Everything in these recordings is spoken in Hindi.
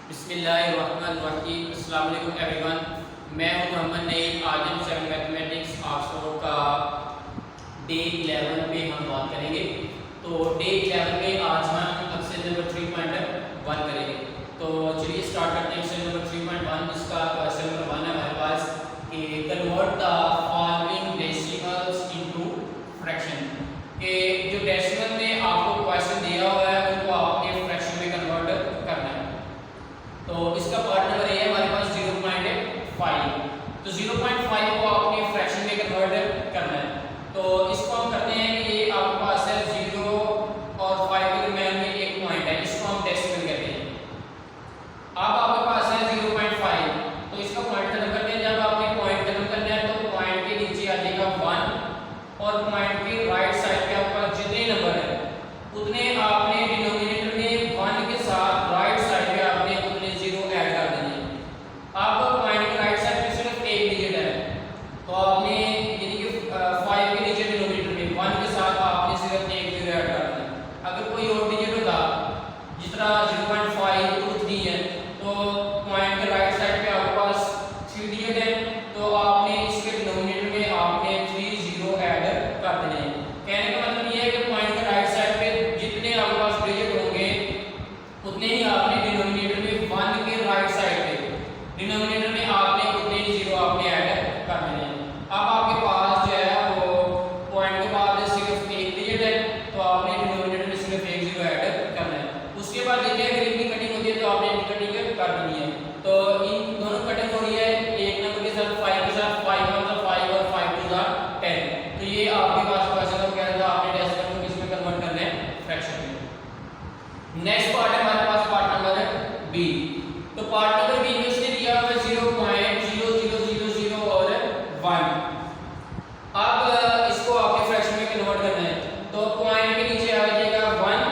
बिस्मिल्लाहिर्रहमानिर्रहीम। अस्सलाम वालेकुम एवरीवन। मैं हूं मोहम्मद नईम। आज हम 7 मैथमेटिक्स ऑक्सफोर्ड का डे 11 पे हम बात करेंगे। तो डे 11 में आज हम एक्सरसाइज नंबर 3.1 करेंगे। तो चलिए स्टार्ट करते हैं एक्सरसाइज नंबर 3.1 जिसका क्वेश्चन नंबर 1 है हमारे पास कि convert the following decimals into fraction. कि जो डेसिमल में आपको क्वेश्चन दिया हुआ है उनको आपने फ्रैक्शन में कन्वर्ट करना है। तो इसका पार्ट नंबर ए है हमारे पास 0.5। तो 0.5 को आपने फ्रैक्शन में कन्वर्ट करना है। तो इसको हम करते हैं कि ये आपके पास है 0 और 5 के दरमियान में एक पॉइंट है, इसको हम डेसिमल कहते हैं। अब आपके पास है 0.5, तो इसका पॉइंट खत्म करते हैं। जब आपने पॉइंट खत्म करना है तो पॉइंट के नीचे आ जाएगा 1 और पॉइंट के राइट साइड पे आपके पास जितने नंबर है उतने आपने डिनोमिनेटर में 1 के साथ राइट साइड पे आपने उतने 0 ऐड कर देने हैं। आपका पॉइंट के राइट साइड पे सिर्फ एक डिजिट है, तो आपने यानी कि 5 के नीचे डिनोमिनेटर में 1 के साथ आपने सिर्फ एक 0 ऐड कर देना है। अगर कोई और डिजिट होता जिस तरह 0.5 2 3 है तो पॉइंट के राइट साइड पे आपके पास 3 डिजिट है, तो आपने इसके डिनोमिनेटर में आपने 3 0 ऐड कर देने हैं। कहने का मतलब ये है कि पॉइंट के राइट साइड पे जितने आपके पास डिजिट होंगे उतने ही आपने डिनोमिनेटर में 1 के राइट साइड पे डिनोमिनेटर में आपने उतने ही 0 आपने ऐड कर देने हैं। अब आपके पास जो है वो पॉइंट के बाद सिर्फ एक डिजिट है, तो आपने डिनोमिनेटर में सिर्फ एक 0 ऐड करना है। उसके बाद देखिए अगर इनकी कटिंग होती है तो आपने इनकी कटिंग कर देनी है। तो इन दोनों कटिंग हो रही है एक नंबर के साथ 5 के साथ 5 1 5 और 5 2 10। तो ये आपके पास क्वेश्चन हो गया था, आपने डेसिमल को किसमें कन्वर्ट करना है, फ्रैक्शन में। नेक्स्ट पार्ट है हमारे पास पार्ट नंबर बी। तो पार्ट नंबर बी में इसने दिया हुआ है 0.0000 और 1। अब इसको आपके फ्रैक्शन में कन्वर्ट करना है। तो पॉइंट के नीचे आ जाएगा 1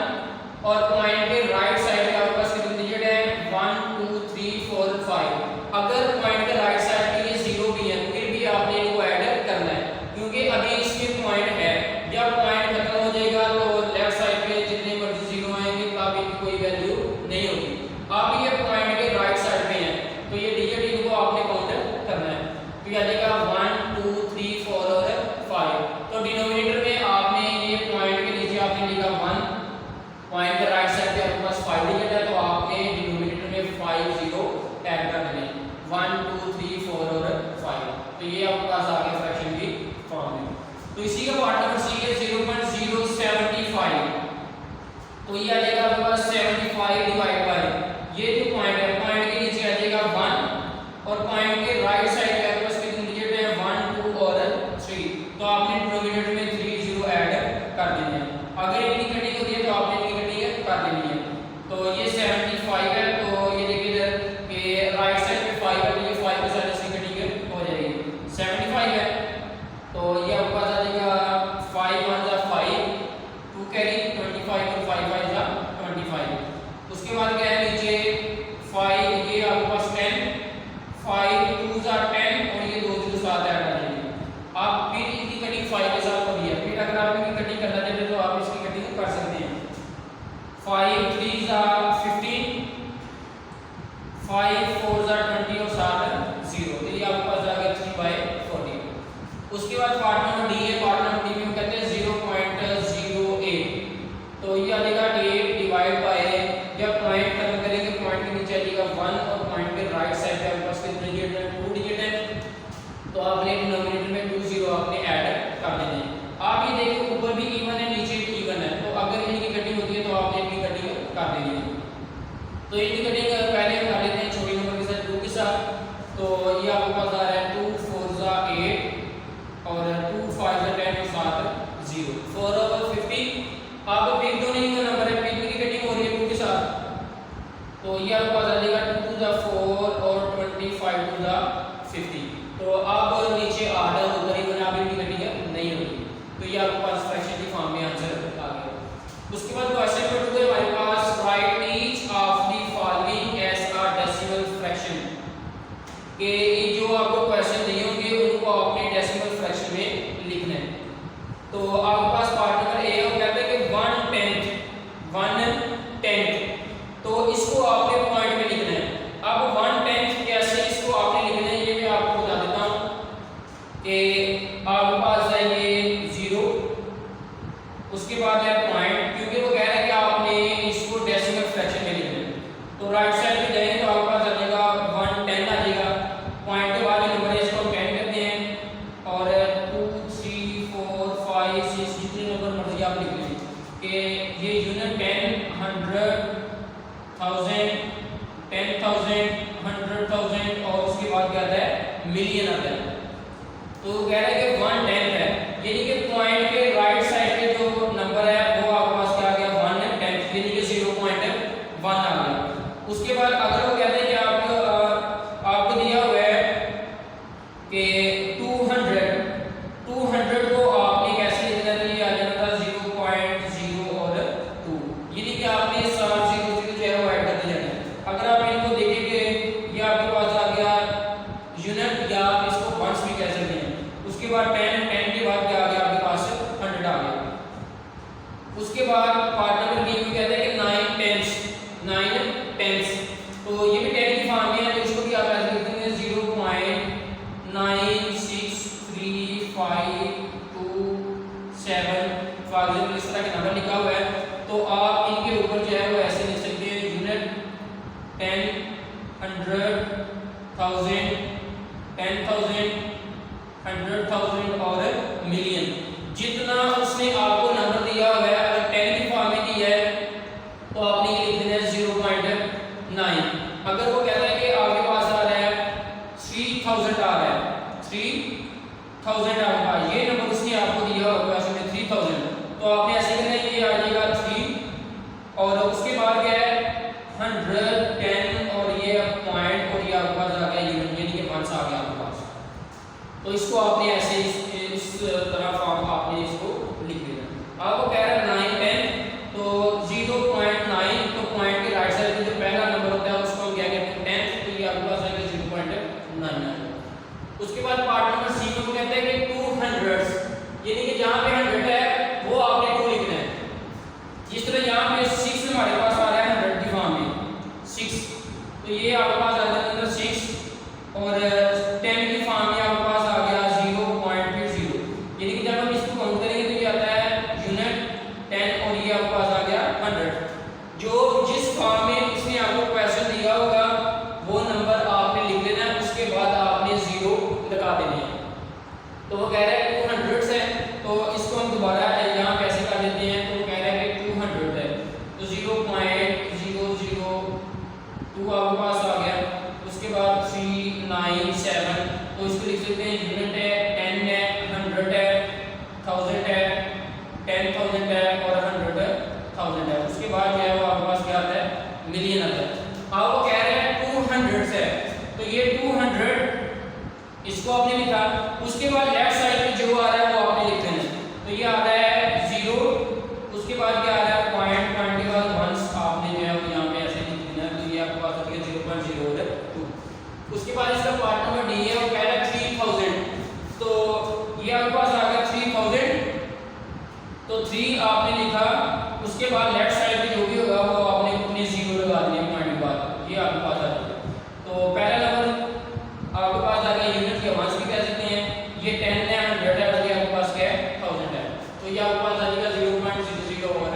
और पॉइंट के राइट साइड पे आपके पास कितने डिजिट है 1 2 3 4 5। अगर पॉइंट के राइट साइड पे ये 0 भी है फिर भी आपने इनको ऐड करना है, क्योंकि अभी इसमें पॉइंट है। जब पॉइंट खत्म हो जाएगा तो लेफ्ट साइड पे जितने मर्जी 0 आएंगे तब इनकी कोई वैल्यू नहीं होगी। अब ये पॉइंट के राइट साइड पे है तो ये डिजिट इनको आपने काउंट करना है। तो ये आ जाएगा 1 2 3 4 और 5। तो डिनोमिनेटर में आपने ये पॉइंट के नीचे आपने लिखा 1, पॉइंट के राइट साइड पे आपके पास 5 डिजिट है, तो आपने डिनोमिनेटर में 5 0 ऐड कर देने 1 2 3 4 और 5। तो ये आपके पास आ गया फ्रैक्शन की फॉर्म में। तो इसी का पार्ट नंबर सी है 0.075। तो ये आ जाएगा आपके पास 75 डिवाइड बाय ये जो पॉइंट है पॉइंट के नीचे आ जाएगा 1 और पॉइंट के राइट साइड पे आपके पास कितने डिजिट है 1 2 और 3। तो आपने डिनोमिनेटर में 3 0 ऐड कर देने हैं। अगर इनकी कटिंग होती है तो आपने इनकी कटिंग कर देनी है। तो ये 75 है, तो ये देखिए इधर कि राइट साइड पे 5 है, तो ये 5 के साथ इसकी कटिंग हो जाएगी। 75 है तो ये आपके पास आ जाएगा 5 1 जा 5 2 कैरी 25 और 5 5 जा 25। उसके बाद क्या है नीचे 5 ये आपके पास 10 5 2 जा 10 और ये 2 0 साथ ऐड आ जाएंगे। आप फिर इनकी कटिंग 5 के साथ हो रही है। फिर अगर आप इनकी कटिंग करना चाहते तो आप इसकी कटिंग कर सकते हैं। 5 3 जा 15 5 4 जा 20 और साथ 0। तो ये आपके पास आ गया 3/40। उसके बाद पार्ट नंबर डी है। पार्ट नंबर डी में हम कहते हैं 0.08। तो ये आ जाएगा 8 डिवाइड बाय जब पॉइंट खत्म करेंगे पॉइंट के नीचे आ जाएगा 1 और पॉइंट के राइट साइड पे आपके पास कितने डिजिट है 2 डिजिट है, तो आपने डिनोमिनेटर में 2 0 आपने ऐड कर देने हैं। आप ये देखो ऊपर भी इवन है नीचे भी इवन है, तो अगर इनकी कटिंग होती है तो आपने इनकी कटिंग कर देनी है। तो इनकी कटिंग पहले हम कर लेते हैं छोटे नंबर के साथ 2 के साथ। तो ये आपके पास आ रहा है 2 4 जा 8 और 2 5 जा 10 और साथ 0 4 और 50। अब फिर दो नहीं नंबर है फिर की कटिंग हो रही है 2 के साथ, तो ये आपके पास आ जाएगा 2 2 जा 4 और 25 2 जा 50। तो अब नीचे आधा ऊपर ही बना भी इनकी कटिंग नहीं होगी। तो ये आपके पास फ्रैक्शन की फॉर्म में आंसर आ गया। उसके बाद क्वेश्चन नंबर 2 है हमारे पास write each of the following as a decimal fraction. कि जो आपको क्वेश्चन दिए होंगे उनको आपने डेसिमल फ्रैक्शन में लिखना है। तो आपके पास पार्ट नंबर ए वो कहते हैं कि 1/10 तो इसको आपने पॉइंट में लिखना है। राइट साइड पे जाएंगे तो आपके पास आ जाएगा 110 आ जाएगा। पॉइंट के बाद जो नंबर है इसको हम 10 करते हैं और 2 3 4 5 6 जितने नंबर मर्जी आप लिख लें कि ये यूनिट 10 100 1000 10,000 100,000 और उसके बाद क्या आता है मिलियन आता है। तो कह रहा है कि 110 है, यानी कि पॉइंट के राइट साइड पे जो नंबर है वो आपके पास क्या आ गया 110, यानी कि 0.1 आ गया। उसके बाद अगर वो कहते हैं कि आपको दिया हुआ है कि 200 को आपने कैसे लिखना है, ये आ जाना था 0.0 और 2, यानी कि आपने 700 जो है वो ऐड करते जाना है। अगर आप इनको देखेंगे ये आपके पास आ गया यूनिट या आप इसको वंस भी कह सकते हैं। उसके बाद 10 के बाद क्या आ गया आपके पास 100 आ गया। उसके बाद पार्ट नंबर बी में कहते हैं कि 9 टेंस, तो ये भी 10 की फॉर्म में है, तो इसको भी आप ऐसे लिख देंगे 0.963527 फॉर एग्जांपल इस तरह के नंबर लिखा हुआ है। तो आप इनके ऊपर जो है वो ऐसे लिख सकते हैं यूनिट 10 100 1000 10,000 100,000 और मिलियन। जितना उसने आपको नंबर दिया हुआ है, अगर 10 की फॉर्म में दिया है तो आपने ये लिख देना है 0.9। अगर वो कहता है कि आपके पास आ रहा है 3000 आ रहा है 3000 आपके पास ये नंबर उसने आपको दिया होगा 3000, तो आपने ऐसे करना है ये आ जाएगा 3 और उसके बाद क्या है 100 10 और ये पॉइंट और ये आपके पास आ गया यूनिट, यानी कि 1 आ गया आपके पास। तो इसको आपने ऐसे इस तरह फॉर्म आपने इसको लिख देना। आपको कह रहा है 9 10 तो 0.9, तो पॉइंट के राइट साइड में जो पहला नंबर होता है उसको हम क्या कहते हैं 10, तो ये आपके पास आएगा 0.9। उसके बाद पार्ट नंबर सी में कहते हैं कि 200, यानी कि जहां पे 100 है वो आपने 2 लिखना है। जिस तरह यहां पे 6 हमारे पास आ रहा है 100 की फॉर्म में 6, तो ये आपके पास आ जाता है 6 और 10 की फॉर्म में आपके पास आ गया 0.0, यानी कि जब हम इसको काउंट करेंगे तो ये आता है यूनिट 10 और ये आपके पास आ गया 100। जो जिस फॉर्म में इसने आपको क्वेश्चन दिया होगा वो नंबर आपने लिख लेना है, उसके बाद आपने 0 लगा देना है। तो वो कह रहा है 200 है, तो इसको हम दोबारा यहाँ कैसे कर देते हैं, तो कह रहा है कि 200 है तो 0.002 आपके पास आ गया। उसके बाद 397, तो इसको लिख सकते हैं यूनिट है 10 है 100 है 1000 है 10,000 है और 100,000 है। उसके बाद जो है वो आपके पास क्या आता है मिलियन आता है। अब वो कह रहे हैं 200 है, तो ये 200 इसको आपने लिखा। उसके बाद लेफ्ट साइड पे जो आ रहा है वो आपने लिख देना, तो ये आ रहा है 0, उसके बाद क्या आ रहा है पॉइंट के बाद 1 आपने जो है यहाँ पे ऐसे लिख देना, तो ये आपके पास आ गया 0.02। उसके बाद इसका पार्ट नंबर डी है, वो कह रहा है 3000, तो ये आपके पास आ गया 3000, तो 3 आपने लिखा। उसके बाद लेफ्ट साइड पे जो भी होगा वो आपने अपने 0 लगा दिया पॉइंट के बाद, ये आपके पास आ गया। तो पहला नंबर आपके पास आ गया यूनिट के 1 भी कह सकते हैं, ये 10 है 100 है और ये आपके पास क्या है 1000 है, तो ये आपके पास आ जाएगा 0.00 और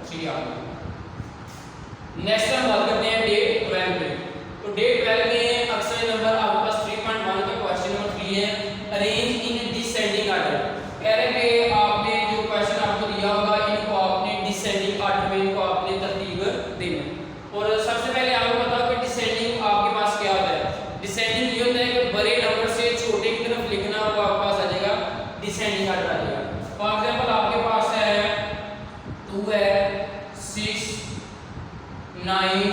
3 आ गया। नेक्स्ट हम बात करते हैं डे 12 पे। तो डे 12 में अक्सर नंबर आपके पास 3.1 का क्वेश्चन नंबर 3 है, अरेंज इन डिसेंडिंग ऑर्डर। कह रहे हैं कि आपने जो क्वेश्चन आपको दिया होगा इनको आपने डिसेंडिंग ऑर्डर में इनको आपने तरतीब देना। और सबसे पहले आपको बताओ कि डिसेंडिंग आपके पास क्या होता है। डिसेंडिंग ये होता है कि बड़े नंबर से छोटे की तरफ लिखना, वो आपके पास आ जाएगा डिसेंडिंग ऑर्डर आ जाएगा। फॉर एग्जांपल आपके पास है 2 है 6 9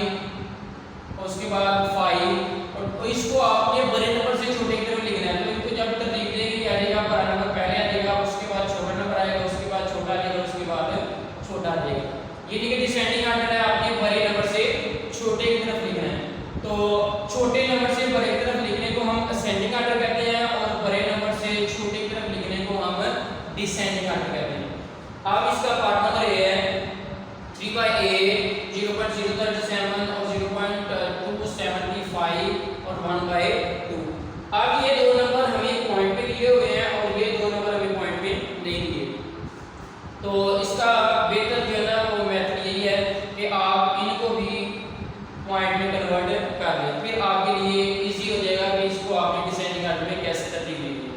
उसके बाद 5, और इसको आपने बड़े नंबर से छोटे की तरफ लिखना है। तो इनको जब तरतीब देंगे क्या आ जाएगा, बड़ा नंबर पहले आ जाएगा, उसके बाद छोटा नंबर आएगा, उसके बाद छोटा आ जाएगा, उसके बाद छोटा आ जाएगा। ये देखिए डिसेंडिंग ऑर्डर है, आपने बड़े नंबर से छोटे की तरफ लिखना है। तो छोटे नंबर से बड़े की तरफ लिखने को हम असेंडिंग ऑर्डर कहते हैं और बड़े नंबर से छोटे की तरफ लिखने को हम डिसेंडिंग ऑर्डर कहते हैं। अब इसका पार्ट नंबर ए है 3/8 0.037 और 0.275 और 1/2। अब ये दो नंबर हमें पॉइंट पे दिए हुए हैं और ये दो नंबर हमें पॉइंट पे नहीं दिए, तो इसका बेहतर जो है ना वो मेथड यही है कि आप इनको भी पॉइंट में कन्वर्ट कर दें। फिर आपके लिए इजी हो जाएगा कि इसको आपने डिसेंडिंग आर्डर में कैसे तरतीब देनी है।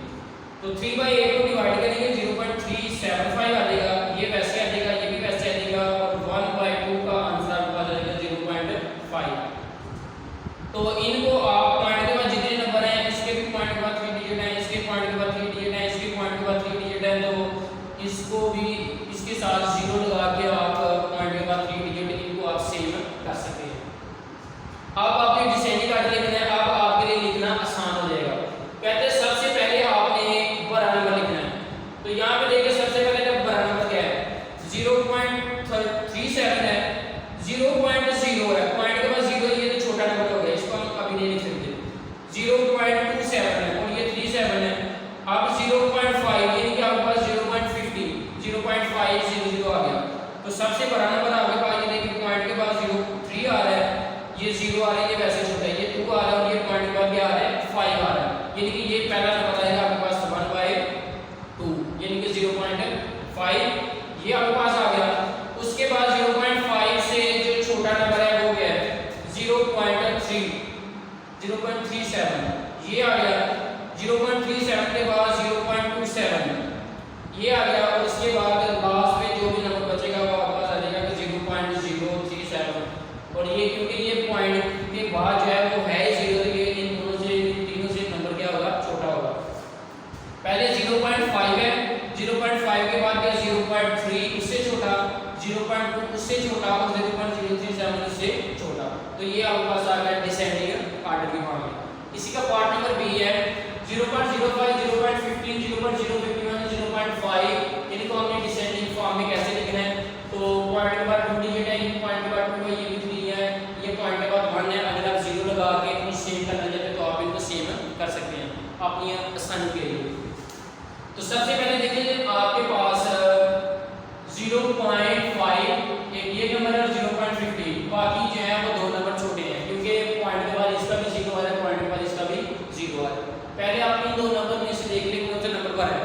तो 3/8 को डिवाइड करेंगे 0.375 आ जाएगा, ये वैसे आ जाएगा, ये भी वैसे आ जाएगा, और 1/2 का आंसर आपका आ जाएगा 0.5। तो इनको आप पॉइंट के बाद जितने नंबर हैं, इसके भी पॉइंट के बाद 3 डिजिट हैं, इसके पॉइंट के बाद 3 डिजिट हैं, इसके पॉइंट के बाद 3 डिजिट हैं, तो इसको भी इसके साथ 0 लगा के आप पॉइंट के बाद 3 डिजिट इनको आप सेम कर सकते हैं। अब आपने डिसेंडिंग आर्डर लिखना है, अब आपके लिए लिखना आसान हो जाएगा। कहते हैं सबसे पहले आपने बड़ा नंबर लिखना है, तो यहाँ पे देखिए सबसे पहले जब बड़ा नंबर क्या है 0.37 है, 0.0 है, पॉइंट के बाद 0, ये तो छोटा नंबर हो गया, इसको हम अभी नहीं लिख सकते। 0.27 है और ये 37 है। अब 0.5 यानी कि आपके पास 0.50 0.500 आ गया। तो सबसे बड़ा नंबर आपके पास ये देखिए पॉइंट के बाद 0.3 आ रहा है, ये 0 आ रहा है, ये वैसे छोटा है, ये 2 आ रहा है, और ये पॉइंट के बाद क्या आ रहा है 5 आ रहा है, यानी कि ये पहला नंबर आएगा आपके पास 1/2 यानी कि 0.5 ये आपके पास आ गया। उसके बाद 0.5 से जो छोटा नंबर है वो क्या है 0.37 ये आ गया। 0.37 के बाद 0.27 ये आ गया, और उसके बाद लास्ट में जो भी नंबर बचेगा वो आपके पास आ जाएगा 0.037। और ये क्योंकि ये पॉइंट के बाद जो है वो है 0, तो ये इन दोनों से तीनों से नंबर क्या होगा छोटा होगा। पहले 0.5 है, 0.5 के बाद क्या 0.3 उससे छोटा, 0.2 उससे छोटा, और 0.037 उससे छोटा। तो ये आपके पास आ गया डिसेंडिंग आर्डर की फॉर्म में। इसी का पार्ट नंबर बी है 0.05 0.15 0.051 0.5, इनको हमने डिसेंडिंग फॉर्म में कैसे लिखना है। तो पॉइंट के बाद 2 डिजिट है, ये पॉइंट के बाद 2 है, ये भी 3 है, ये पॉइंट के बाद 1 है। अगर आप 0 लगा के इनको सेम करना चाहते हैं तो आप इनको सेम कर सकते हैं अपनी आसानी के लिए। तो सबसे पहले देखिए आपके पास 0.5 एक ये नंबर है, 0.50, बाकी जो है वो दो नंबर छोटे हैं क्योंकि पॉइंट के बाद इसका भी 0 आ रहा है, पॉइंट के बाद इसका भी 0 आ रहा है। पहले आप इन दो नंबर में से देख लें कौन सा नंबर पर है।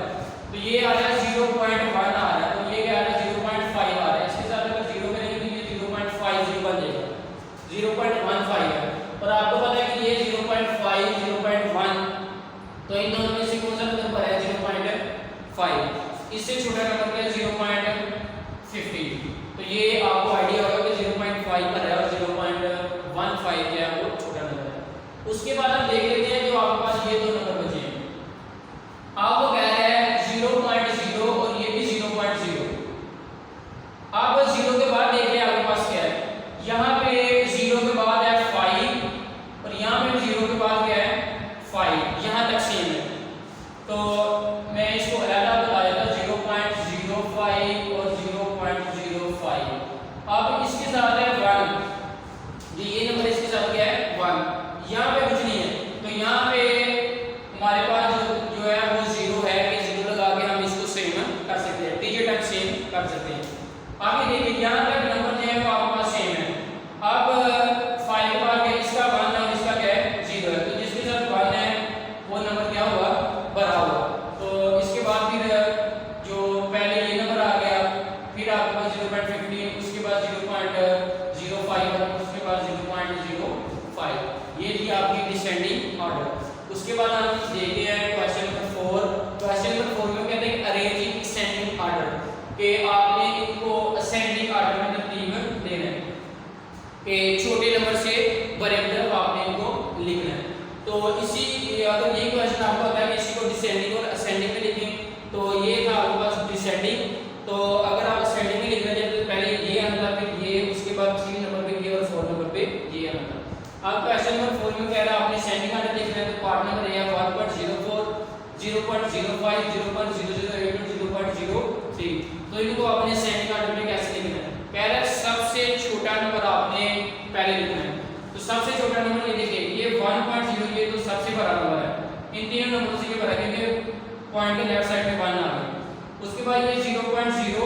तो ये आ रहा है 0.1 आ रहा है, तो ये क्या आ रहा है 0.5 आ रहा है, इसके साथ अगर 0 करेंगे तो ये 0.50 बन जाएगा, 0.15 है। और आपको पता है कि ये 0.5 0.1, तो इन दोनों में से कौन सा नंबर है 0.5, इससे छोटा नंबर क्या है 0.50। तो ये आपको आइडिया होगा कि 0.5 पर है और 0.15 जो है वो छोटा नंबर है। उसके बाद हम देख लेते हैं जो आपके पास ये दो नंबर बचे हैं। आप वो कह रहे हैं 0.0 और ये भी 0.0। आप 0 के बाद देखिए आपके पास क्या है, यहाँ पे 0 के बाद है 5 और यहाँ पे 0 के बाद क्या है 5, यहाँ तक सेम है। तो मैं इसको अलग बता देता हूँ 0.05 और 0.05। अब इसके साथ है 1, ये नंबर इसके साथ क्या है 1, यहाँ पे कुछ नहीं है, तो यहाँ पे हमारे पास जो है वो 0 है कि 0 लगा के हम इसको सेम कर सकते हैं, डिजिट हम सेम कर सकते हैं। आगे देखिए यहाँ तक नंबर जो है वो आपके पास सेम है। अब 5 के बाद इसका 1 है और इसका क्या है 0 है, तो जिसके साथ 1 है वो नंबर क्या हुआ बड़ा हुआ। तो इसके बाद फिर जो पहले ये नंबर आ गया, फिर आपके पास 0.15, उसके बाद 0.05 और उसके बाद 0.05, ये थी आपकी डिसेंडिंग ऑर्डर। उसके बाद हम देखते हैं क्वेश्चन नंबर 4। क्वेश्चन नंबर 4 में कहते हैं अरेंजिंग असेंडिंग ऑर्डर, कि आपने इनको असेंडिंग ऑर्डर में तरतीब देना है कि छोटे नंबर से बड़े तरफ आपने इनको लिखना है। तो इसी अगर ये क्वेश्चन आपको होता है कि इसी को डिसेंडिंग और असेंडिंग में लिखें, तो ये था आपके पास डिसेंडिंग। तो अगर आप असेंडिंग में लिखना चाहते तो पहले ये आना था, फिर ये, उसके बाद 3 नंबर पे ये और 4 नंबर पे ये आना था। अब क्वेश्चन नंबर 4 में कह रहा है आपने असेंडिंग ऑर्डर लिखना है, तो पार्ट नंबर है 1.04 0.05 0.008 0.03। तो इनको आपने असेंडिंग ऑर्डर में कैसे लिखना है, कह रहा है सबसे छोटा नंबर आपने पहले लिखना है। तो सबसे छोटा नंबर ये देखिए ये 1.0, ये तो सबसे बड़ा नंबर है, इन तीनों नंबरों से ये बड़ा है क्योंकि पॉइंट के लेफ्ट साइड में 1 आ गया। उसके बाद ये 0.0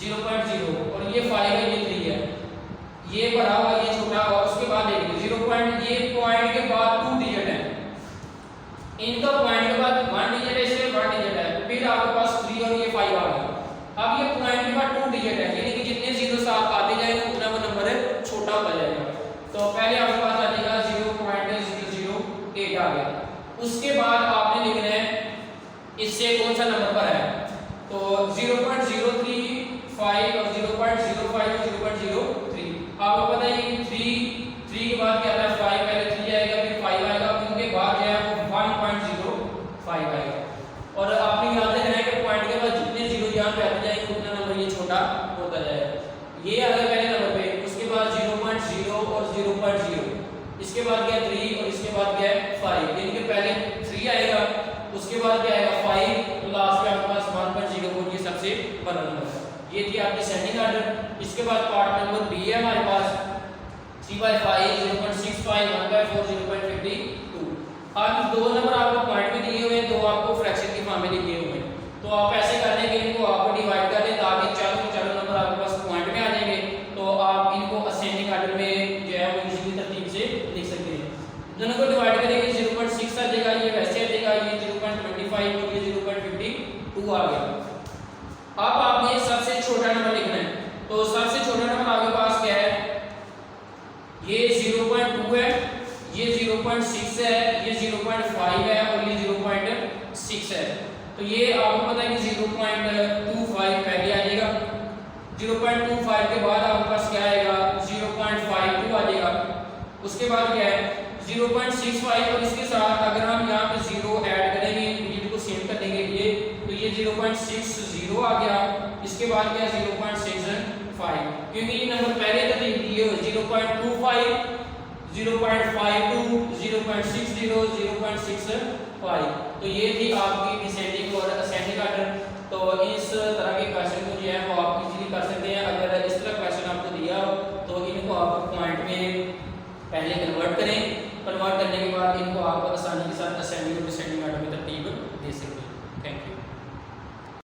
0.0 और ये 5 है, ये 3 है, ये बड़ा हुआ ये छोटा हुआ। उसके बाद देखिए 0. ये पॉइंट के बाद 2 डिजिट है, इनका पॉइंट के बाद 1 डिजिट है, इसमें 1 डिजिट है, फिर आपके पास 3 और ये 5 आ गया। अब ये पॉइंट के बाद 2 डिजिट है, यानी कि जितने 0 साथ आते जाएंगे उतना वो नंबर छोटा होता जाएगा। तो पहले आपके पास आ जाएगा 0.008 आ गया। उसके बाद आपने लिखना है इससे कौन सा नंबर पर है, तो 0.035 और 0.05 और 0.03। आपको पता है कि 3 के बाद क्या आता है 5, पहले 3 आएगा फिर 5 आएगा, उनके बाद जो है वो 1.05 आएगा। और आपने याद रखना है कि पॉइंट के बाद जितने जीरो यहाँ पे आते जाएंगे उतना नंबर ये छोटा होता जाएगा। ये आ गया पहले नंबर पे, उसके बाद 0.0 और 0.0, इसके बाद क्या 3 और इसके बाद क्या 5, यानी कि पहले 3 आएगा, उसके बाद क्या आएगा 5, तो लास्ट में आपके पास 1.04 ये सबसे बड़ा नंबर है। ये थी आपकी सेंडिंग ऑर्डर। इसके बाद पार्ट नंबर बी है हमारे पास 3/5, 0.65, 1/4, 0.52। अब दो नंबर आपको पॉइंट में दिए हुए हैं, दो आपको फ्रैक्शन की फॉर्म में दिए हुए हैं। तो आप ऐसे कर लेंगे, इनको आप डिवाइड कर लें ताकि चारों नंबर आपके पास पॉइंट में आ जाएंगे। तो आप इनको असेंडिंग ऑर्डर में जो है वो इसी तरतीब से लिख सकते हैं। दोनों को डिवाइड करेंगे 0.6 आ जाएगा, ये वैसे आ जाएगा, ये 0.25 और ये 0.52 आ गया। अब आपने सबसे छोटा नंबर लिखना है, तो सबसे छोटा नंबर आपके पास क्या है, ये 0.2 है, ये 0.6 है, ये 0.5 है और ये 0.6 है। तो ये आपको पता है कि 0.25 पहले आ जाएगा, 0.25 के बाद आपके पास क्या आएगा 0.52 आ जाएगा, उसके बाद क्या है 0.65 और इसके साथ अगर हम यहाँ पे 0 ऐड करेंगे यूनिट को सेम करने के लिए, तो ये 0.60 आ गया, इसके बाद क्या 0.65, क्योंकि ये नंबर पहले तो दिए हुए 0.25, 0.52, 0.60, 0.65। तो ये थी आपकी डिसेंडिंग और असेंडिंग ऑर्डर। तो इस तरह के क्वेश्चन को जो है वो आप इजीली कर सकते हैं। अगर इस तरह क्वेश्चन आपको दिया हो तो इनको आप पॉइंट में पहले कन्वर्ट करें, कन्वर्ट करने के बाद इनको आप आसानी के साथ असेंडिंग और डिसेंडिंग ऑर्डर में तरतीब दे सकते हैं। Thank you.